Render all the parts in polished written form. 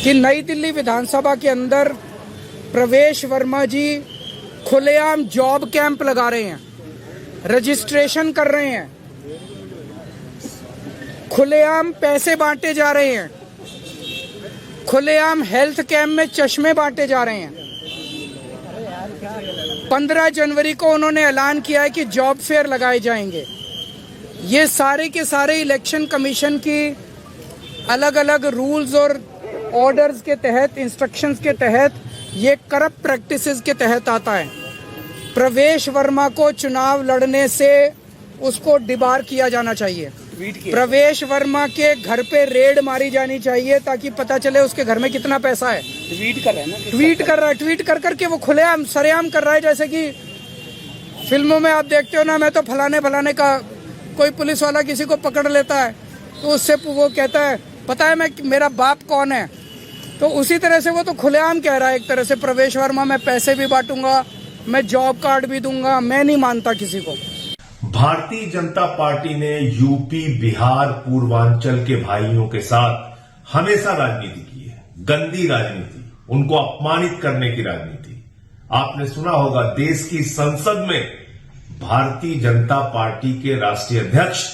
कि नई दिल्ली विधानसभा के अंदर प्रवेश वर्मा जी खुलेआम जॉब कैंप लगा रहे हैं, रजिस्ट्रेशन कर रहे हैं, खुलेआम पैसे बांटे जा रहे हैं, खुलेआम हेल्थ कैंप में चश्मे बांटे जा रहे हैं। 15 जनवरी को उन्होंने ऐलान किया है कि जॉब फेयर लगाए जाएंगे। ये सारे के सारे इलेक्शन कमीशन की अलग अलग रूल्स और ऑर्डर्स के तहत, इंस्ट्रक्शंस के तहत, ये करप्ट प्रैक्टिसेस के तहत आता है। प्रवेश वर्मा को चुनाव लड़ने से उसको डिबार किया जाना चाहिए। प्रवेश वर्मा के घर पे रेड मारी जानी चाहिए ताकि पता चले उसके घर में कितना पैसा है। ट्वीट कर रहा है ना, ट्वीट कर करके वो खुलेआम सरेआम कर रहा है। जैसे कि फिल्मों में आप देखते हो ना, मैं तो फलाने का, कोई पुलिस वाला किसी को पकड़ लेता है तो उससे वो कहता है पता है मेरा बाप कौन है। तो उसी तरह से वो तो खुलेआम कह रहा है एक तरह से, प्रवेश वर्मा मैं पैसे भी बांटूंगा, मैं जॉब कार्ड भी दूंगा। मैं नहीं मानता किसी को। भारतीय जनता पार्टी ने यूपी, बिहार, पूर्वांचल के भाइयों के साथ हमेशा राजनीति की है, गंदी राजनीति, उनको अपमानित करने की राजनीति। आपने सुना होगा देश की संसद में भारतीय जनता पार्टी के राष्ट्रीय अध्यक्ष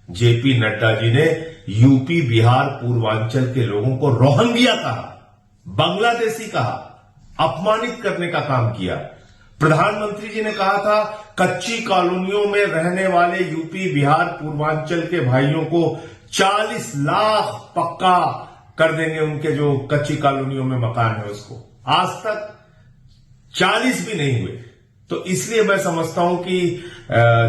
जेपी नड्डा जी ने यूपी, बिहार, पूर्वांचल के लोगों को रोहंग्या कहा, बांग्लादेशी कहा, अपमानित करने का काम किया। प्रधानमंत्री जी ने कहा था कच्ची कॉलोनियों में रहने वाले यूपी, बिहार, पूर्वांचल के भाइयों को 40 लाख पक्का कर देंगे, उनके जो कच्ची कॉलोनियों में मकान है उसको। आज तक 40 भी नहीं हुए। तो इसलिए मैं समझता हूं कि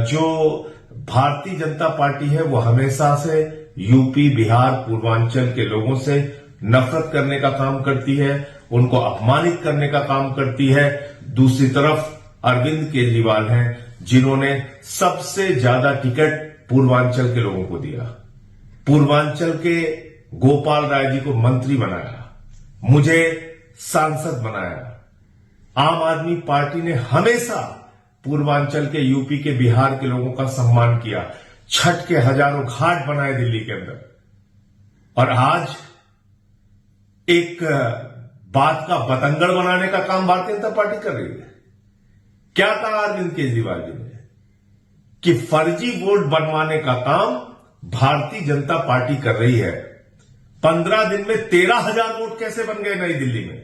जो भारतीय जनता पार्टी है वो हमेशा से यूपी, बिहार, पूर्वांचल के लोगों से नफरत करने का काम करती है, उनको अपमानित करने का काम करती है। दूसरी तरफ अरविंद केजरीवाल हैं जिन्होंने सबसे ज्यादा टिकट पूर्वांचल के लोगों को दिया। पूर्वांचल के गोपाल राय जी को मंत्री बनाया, मुझे सांसद बनाया। आम आदमी पार्टी ने हमेशा पूर्वांचल के, यूपी के, बिहार के लोगों का सम्मान किया। छठ के हजारों घाट बनाए दिल्ली के अंदर। और आज एक बात का बतंगड़ बनाने का काम भारतीय जनता पार्टी कर रही है। क्या कहा अरविंद केजरीवाल जी ने कि फर्जी वोट बनवाने का काम भारतीय जनता पार्टी कर रही है। 15 दिन में 13,000 वोट कैसे बन गए नई दिल्ली में?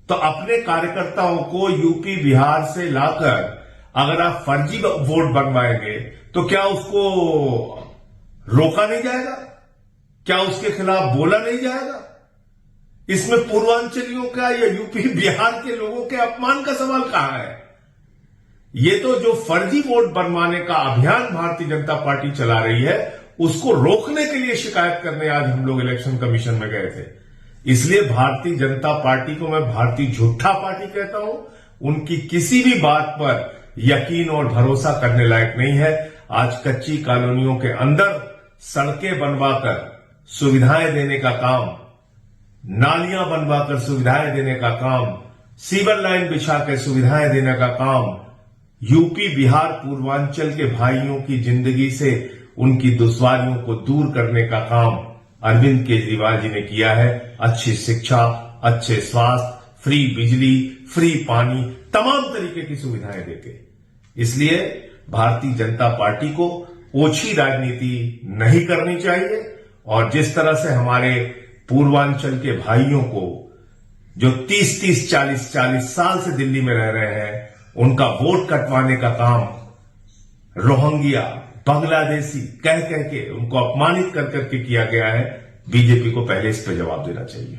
तो अपने कार्यकर्ताओं को यूपी, बिहार से लाकर अगर आप फर्जी वोट बनवाएंगे तो क्या उसको रोका नहीं जाएगा? क्या उसके खिलाफ बोला नहीं जाएगा? इसमें पूर्वांचलियों का या यूपी, बिहार के लोगों के अपमान का सवाल कहां है? ये तो जो फर्जी वोट बनवाने का अभियान भारतीय जनता पार्टी चला रही है उसको रोकने के लिए शिकायत करने आज हम लोग इलेक्शन कमीशन में गए थे। इसलिए भारतीय जनता पार्टी को मैं भारतीय झूठा पार्टी कहता हूं। उनकी किसी भी बात पर यकीन और भरोसा करने लायक नहीं है। आज कच्ची कॉलोनियों के अंदर सड़कें बनवाकर सुविधाएं देने का काम, नालियां बनवाकर सुविधाएं देने का काम, सीवर लाइन बिछा के सुविधाएं देने का काम, यूपी, बिहार, पूर्वांचल के भाइयों की जिंदगी से उनकी दुश्वारियों को दूर करने का काम अरविंद केजरीवाल जी ने किया है। अच्छी शिक्षा, अच्छे स्वास्थ्य, फ्री बिजली, फ्री पानी, तमाम तरीके की सुविधाएं देके। इसलिए भारतीय जनता पार्टी को ओछी राजनीति नहीं करनी चाहिए। और जिस तरह से हमारे पूर्वांचल के भाइयों को जो 30-30, 40-40 साल से दिल्ली में रह रहे हैं, उनका वोट कटवाने का काम रोहंग्या, बांग्लादेशी कह के उनको अपमानित कर करके किया गया है। बीजेपी को पहले इस पर जवाब देना चाहिए।